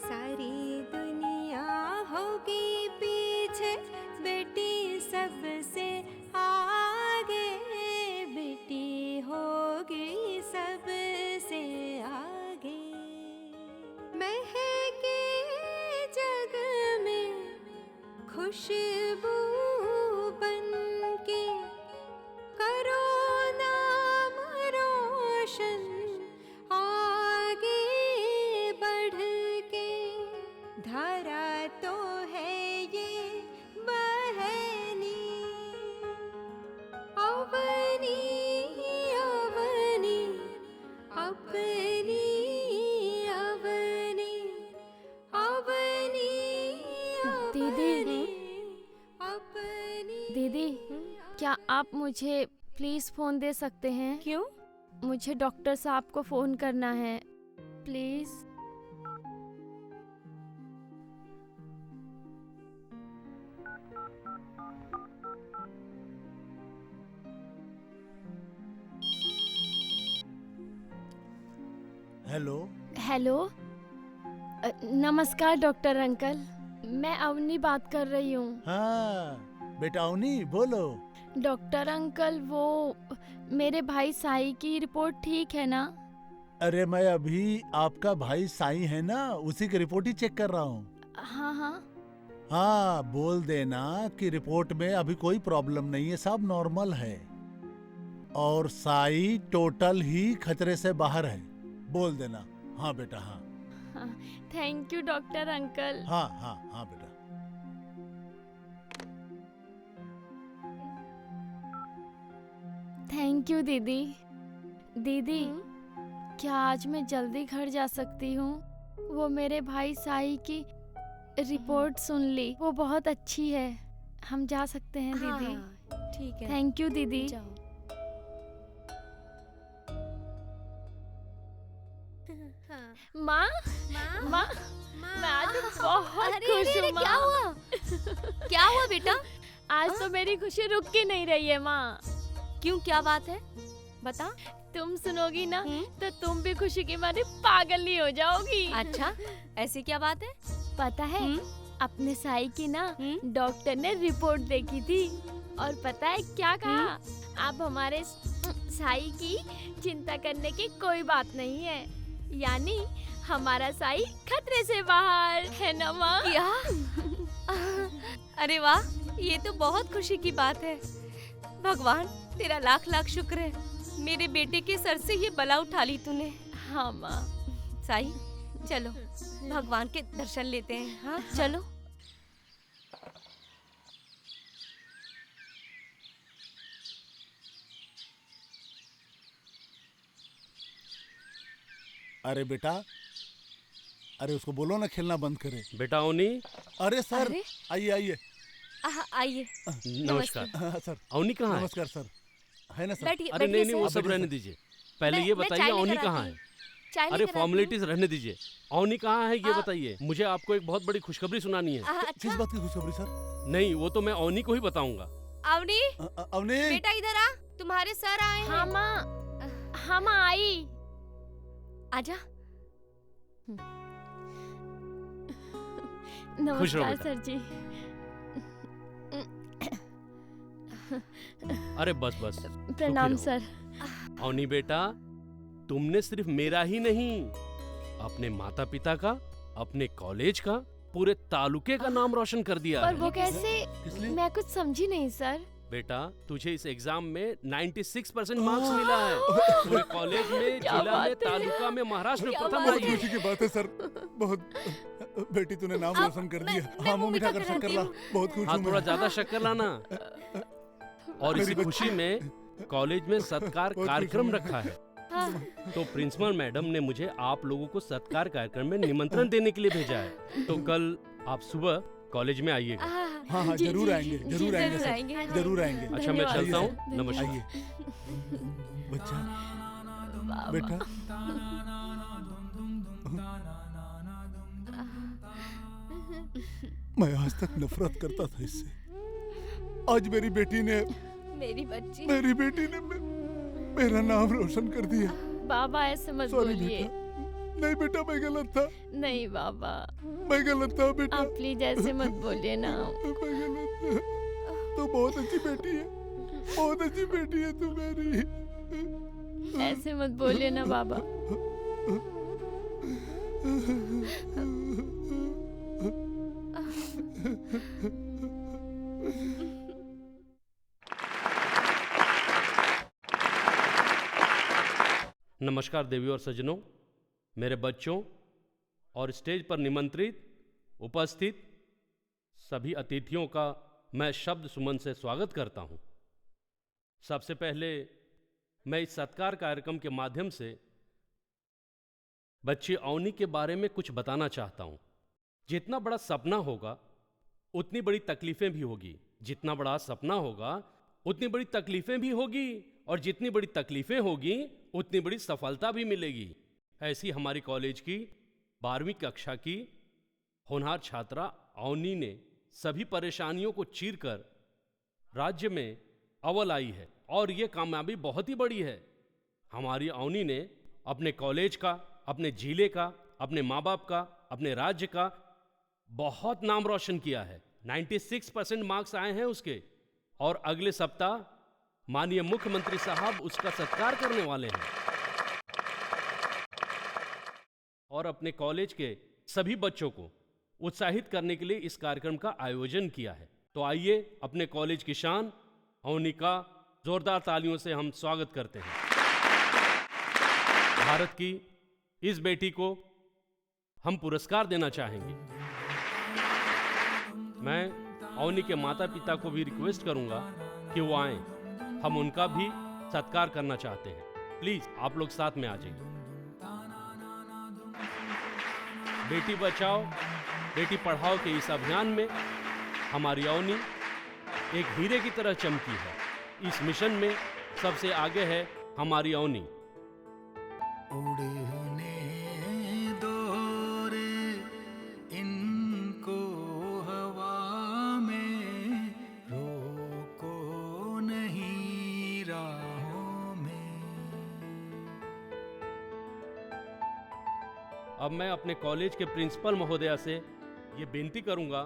सारी दुनिया होगी पीछे, बेटी सब खुशबू बनके करो नाम रोशन आगे बढ़ के। धारा तो है ये बहनी अवनी अवनी अपनी अवनी अवनी दीदी अपनी। दीदी, क्या आप मुझे प्लीज फोन दे सकते हैं? क्यों? मुझे डॉक्टर साहब को फोन करना है, प्लीज। हेलो। हेलो, नमस्कार डॉक्टर अंकल, मैं अवनी बात कर रही हूँ। हाँ बेटा अवनी, बोलो। डॉक्टर अंकल, वो मेरे भाई साई की रिपोर्ट ठीक है ना? अरे मैं अभी आपका भाई साईं है ना, उसी की रिपोर्ट ही चेक कर रहा हूँ। हाँ हाँ। हाँ, बोल देना कि रिपोर्ट में अभी कोई प्रॉब्लम नहीं है, सब नॉर्मल है और साई टोटल ही खतरे से बाहर है, बोल देना। हाँ बेटा, हाँ। Thank you doctor uncle. हाँ हाँ हाँ बेटा। थैंक यू दीदी। दीदी, क्या आज मैं जल्दी घर जा सकती हूँ? वो मेरे भाई साई की रिपोर्ट सुन ली, वो बहुत अच्छी है। हम जा सकते हैं दीदी? हाँ, ठीक है। थैंक यू दीदी। जाओ। माँ, माँ, मैं आज बहुत खुश हूँ माँ। क्या हुआ? क्या हुआ बेटा? आज तो मेरी खुशी रुक ही नहीं रही है माँ। क्यों, क्या बात है? बता। तुम सुनोगी ना तो तुम भी खुशी की मारे पागल नहीं हो जाओगी। अच्छा, ऐसी क्या बात है? पता है, अपने साई की ना डॉक्टर ने रिपोर्ट देखी थी और पता है क्या कहा? अब हमारे साई की चिंता करने की कोई बात नहीं है, यानी हमारा साई खतरे से बाहर है ना माँ? क्या? अरे वाह, ये तो बहुत खुशी की बात है। भगवान तेरा लाख लाख शुक्र है, मेरे बेटे के सर से ये बला उठा ली तूने। हाँ माँ। साई, चलो भगवान के दर्शन लेते हैं। हाँ चलो। अरे बेटा, अरे उसको बोलो ना खेलना बंद करे। बेटा अवनी। अरे सर, अरे? आइए आइए। आइए। नमस्कार। हाँ, सर अवनी कहाँ है? नमस्कार सर, है ना सर? बैठिए, अरे नहीं नहीं, वो आप सब बैठिए रहने सर। दीजिए। पहले मैं- ये मैं बताइए चाय अवनी लेकर कहाँ आती है? हूँ। चाय अरे लेकर आती हूँ। फॉर्मेलिटीज रहने दीजिए। अवनी कहाँ है ये आ- बताइए। मुझे आपको एक बहुत बड़ी खुशखबरी सुनानी है। किस बात की खुशखबरी सर? नहीं, वो तो मैं अवनी को ही बताऊंगा। अवनी, अवनी, बेटा इधर आ, तुम्हारे सर आए हैं। हाँ माँ, हाँ माँ आई। आजा। खुश रहो नमस्कार बेटा। सर जी। अरे बस बस। प्रणाम सुखी सर। रहो। अवनी बेटा, तुमने सिर्फ मेरा ही नहीं, अपने माता पिता का, अपने कॉलेज का, पूरे तालुके का नाम रोशन कर दिया पर है। वो कैसे? मैं कुछ समझी नहीं सर। बेटा, तुझे इस एग्जाम में 96% मार्क्स मिला है। पूरे कॉलेज में, क्या जिला में, बात है? तालुका में, महाराष्ट्र में क्या प्रथम बात आई बहुत है। खुशी की बात है सर, बहुत। बेटी तूने नाम रोशन कर दिया। हाँ, मुंह मीठा कर शक्कर ला, बहुत खुश हाँ, हूँ थोड़ा मैं। ज्यादा शक्कर लाना। और इसी मेरी खुशी में कॉलेज में सत्कार बहुत कार्यक्रम खुश हूँ रखा है। तो प्रिंसिपल मैडम ने मुझे आप लोगों को सत्कार कार्यक्रम में निमंत्रण देने के लिए भेजा है। तो कल आप सुबह कॉलेज में आइएगा। हाँ हाँ, जरूर आएंगे, जरूर आएंगे जरूर सर, आएंगे। जरूर आएंगे। अच्छा, मैं चलता हूँ। आइए, नमस्कार। आइए। बच्चा, बेटा, मैं आज तक नफरत करता था इससे। आज मेरी बेटी ने मेरी बच्ची। मेरा नाम रोशन कर दिया। बाबा ऐसे मत सॉरी बोलिए। बेटा, नहीं बेटा, मैं गलत था, नहीं बाबा, मैं गलत था बेटा, आप प्लीज ऐसे मत बोलिए ना। मैं गलत था। तू बहुत अच्छी बेटी है, बहुत अच्छी बेटी है तू मेरी। ऐसे मत बोलिए ना बाबा। नमस्कार देवी और सज्जनों, मेरे बच्चों और स्टेज पर निमंत्रित उपस्थित सभी अतिथियों का मैं शब्द सुमन से स्वागत करता हूं। सबसे पहले मैं इस सत्कार कार्यक्रम के माध्यम से बच्ची अवनी के बारे में कुछ बताना चाहता हूं। जितना बड़ा सपना होगा उतनी बड़ी तकलीफें भी होगी, जितना बड़ा सपना होगा उतनी बड़ी तकलीफें भी होगी, और जितनी बड़ी तकलीफें होगी उतनी बड़ी सफलता भी मिलेगी। ऐसी हमारी कॉलेज की 12वीं कक्षा की होनहार छात्रा अवनी ने सभी परेशानियों को चीरकर राज्य में अव्वल आई है, और ये कामयाबी बहुत ही बड़ी है। हमारी अवनी ने अपने कॉलेज का, अपने जिले का, अपने माँ बाप का, अपने राज्य का बहुत नाम रोशन किया है। 96% मार्क्स आए हैं उसके, और अगले सप्ताह माननीय मुख्यमंत्री साहब उसका सत्कार करने वाले हैं। और अपने कॉलेज के सभी बच्चों को उत्साहित करने के लिए इस कार्यक्रम का आयोजन किया है। तो आइए अपने कॉलेज की शान अवनी का जोरदार तालियों से हम स्वागत करते हैं। भारत की इस बेटी को हम पुरस्कार देना चाहेंगे। मैं अवनी के माता पिता को भी रिक्वेस्ट करूंगा कि वो आएं, हम उनका भी सत्कार करना चाहते हैं। प्लीज आप लोग साथ में आ जाइए। बेटी बचाओ बेटी पढ़ाओ के इस अभियान में हमारी अवनी एक हीरे की तरह चमकी है। इस मिशन में सबसे आगे है हमारी अवनी। उड़ने दो रे इनको हवा में, रोको नहीं राहों में। अब मैं अपने कॉलेज के प्रिंसिपल महोदया से ये बेनती करूंगा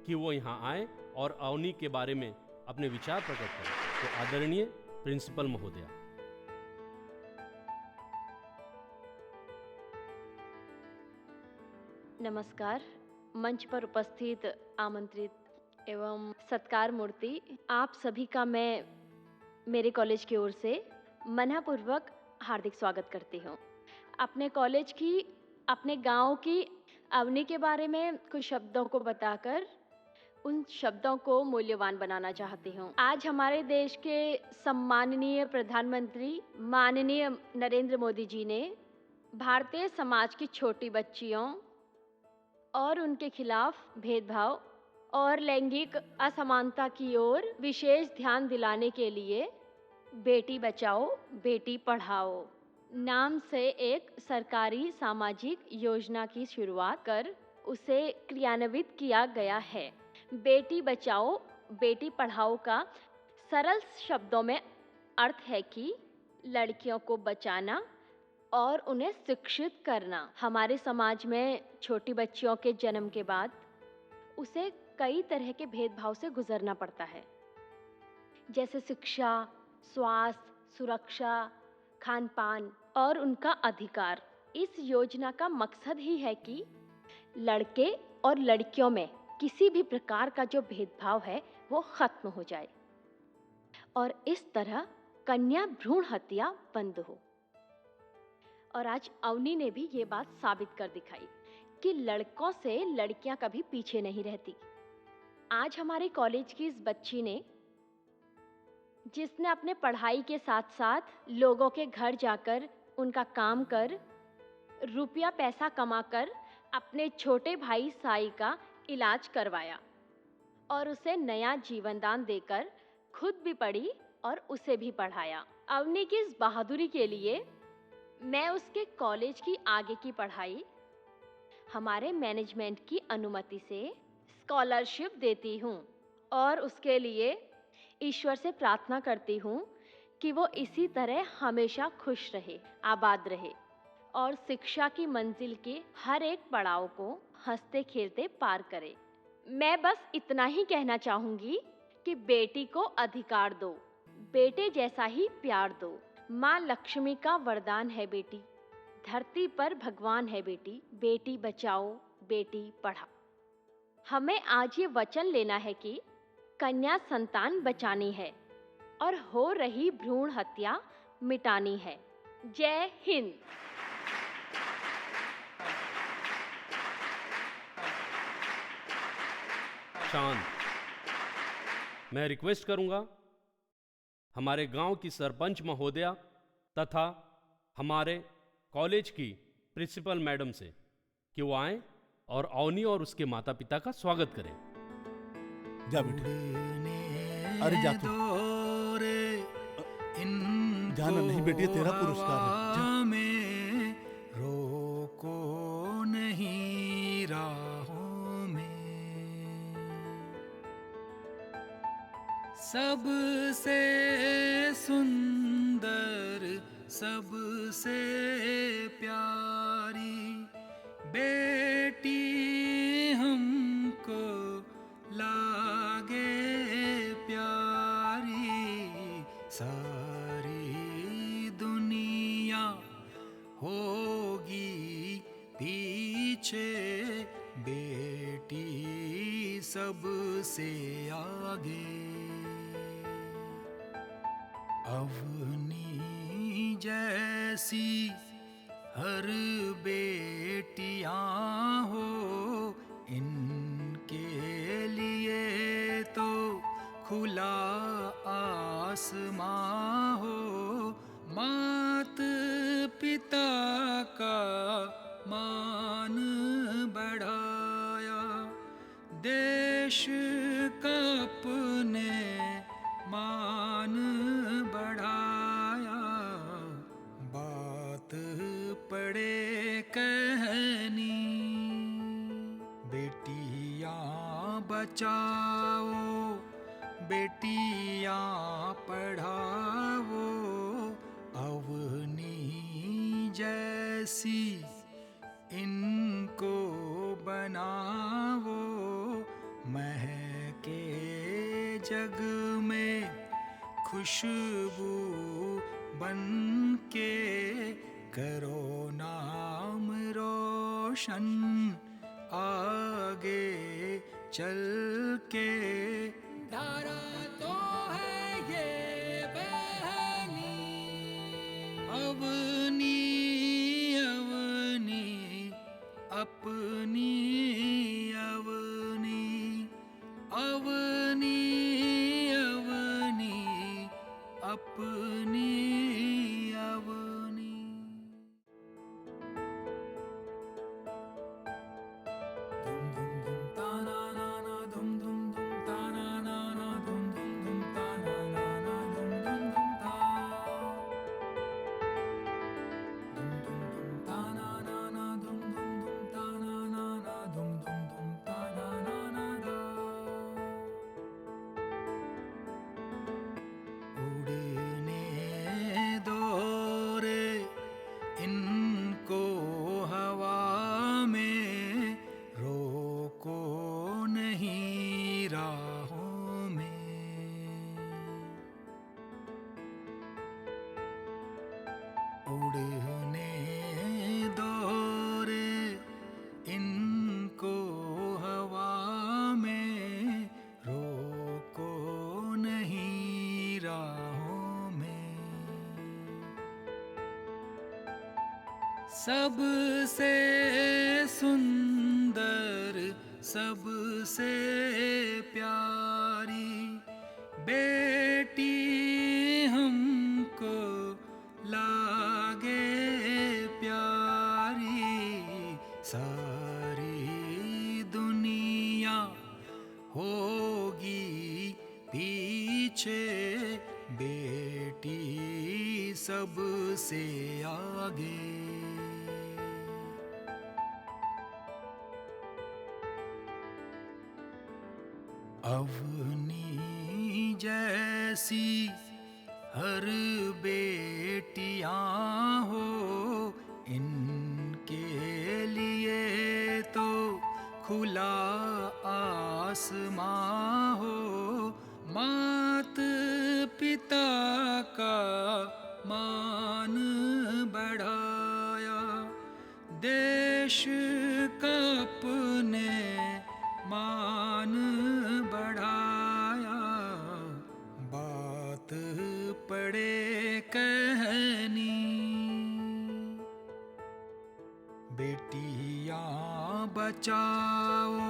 कि वो यहाँ आए और अवनी के बारे में अपने विचार प्रकट करें। तो आदरणीय प्रिंसिपल महोदया। नमस्कार। मंच पर उपस्थित आमंत्रित एवं सत्कार मूर्ति आप सभी का मैं मेरे कॉलेज की ओर से मनपूर्वक हार्दिक स्वागत करती हूँ। अपने कॉलेज की, अपने गांव की अवनी के बारे में कुछ शब्दों को बताकर उन शब्दों को मूल्यवान बनाना चाहती हूँ। आज हमारे देश के सम्माननीय प्रधानमंत्री माननीय नरेंद्र मोदी जी ने भारतीय समाज की छोटी बच्चियों और उनके खिलाफ भेदभाव और लैंगिक असमानता की ओर विशेष ध्यान दिलाने के लिए बेटी बचाओ बेटी पढ़ाओ नाम से एक सरकारी सामाजिक योजना की शुरुआत कर उसे क्रियान्वित किया गया है। बेटी बचाओ बेटी पढ़ाओ का सरल शब्दों में अर्थ है कि लड़कियों को बचाना और उन्हें शिक्षित करना। हमारे समाज में छोटी बच्चियों के जन्म के बाद उसे कई तरह के भेदभाव से गुजरना पड़ता है, जैसे शिक्षा, स्वास्थ्य, सुरक्षा, खान पान और उनका अधिकार। इस योजना का मकसद ही है कि लड़के और लड़कियों में किसी भी प्रकार का जो भेदभाव है वो खत्म हो जाए और इस तरह कन्या भ्रूण हत्या बंद हो। और आज अवनी ने भी ये बात साबित कर दिखाई कि लड़कों से लड़कियां कभी पीछे नहीं रहती। आज हमारे कॉलेज की इस बच्ची ने, जिसने अपने पढ़ाई के साथ साथ लोगों के घर जाकर उनका काम कर रुपया पैसा कमाकर अपने छोटे भाई साई का इलाज करवाया और उसे नया जीवन दान देकर खुद भी पढ़ी और उसे भी पढ़ाया। अवनी की इस बहादुरी के लिए मैं उसके कॉलेज की आगे की पढ़ाई हमारे मैनेजमेंट की अनुमति से स्कॉलरशिप देती हूँ और उसके लिए ईश्वर से प्रार्थना करती हूँ कि वो इसी तरह हमेशा खुश रहे, आबाद रहे और शिक्षा की मंजिल के हर एक पड़ाव को हंसते खेलते पार करे। मैं बस इतना ही कहना चाहूँगी कि बेटी को अधिकार दो, बेटे जैसा ही प्यार दो। माँ लक्ष्मी का वरदान है बेटी, धरती पर भगवान है बेटी। बेटी बचाओ बेटी पढ़ाओ। हमें आज ये वचन लेना है कि कन्या संतान बचानी है और हो रही भ्रूण हत्या मिटानी है। जय हिंद। शांत। मैं रिक्वेस्ट करूंगा हमारे गांव की सरपंच महोदया तथा हमारे कॉलेज की प्रिंसिपल मैडम से कि वो आए और अवनी और उसके माता पिता का स्वागत करें। जा बेटे। अरे जा तू। जाना नहीं बेटी, तेरा पुरस्कार है। जा। में रोको नहीं राहों में, सबसे सुंदर सबसे प्यारी बेटी हमको लागे प्यारी, सारी दुनिया होगी पीछे, बेटी सबसे आगे। अवनी जैसी हर बेटियां हो, इनके लिए तो खुला आसमां हो। मात पिता का मान बढ़ाया, देश का अपने मान बढ़ाया। बात पड़े कहनी, बेटियां बचाओ बेटियां पढ़ाओ। अवनी जैसी इनको बनाओ, महके जग में खुशबू बन के, करो नाम रोशन आगे चल के। धारा तो है ये बहनी, अवनी अवनी अपनी अवनी, अवनी अवनी अपनी अवनी। उड़ने दो रे इनको हवा में, रोको नहीं राहों में। सबसे सुंदर सबसे प्यारी बेटी हमको लागे प्यारी, सारी दुनिया होगी पीछे, बेटी सबसे आगे। अवनी जैसी हर बेटियां हो, इनके लिए तो खुला आसमां हो। मात पिता का मान बढ़ाया, देश का अपने मान बढ़ाया। पड़े कहनी। बेटियां बचाओ,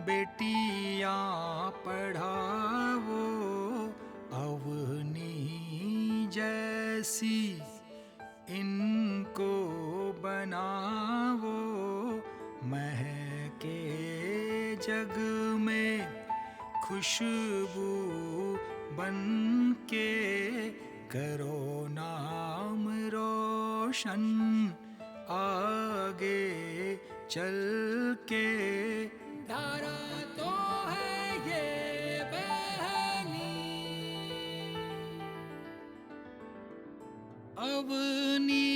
बेटियां पढ़ाओ, अवनी जैसी इनको बनाओ। महके जग में खुशबू बन के करो नाम रोशन, आगे चल के। धारा तो है ये बहनी, अवनी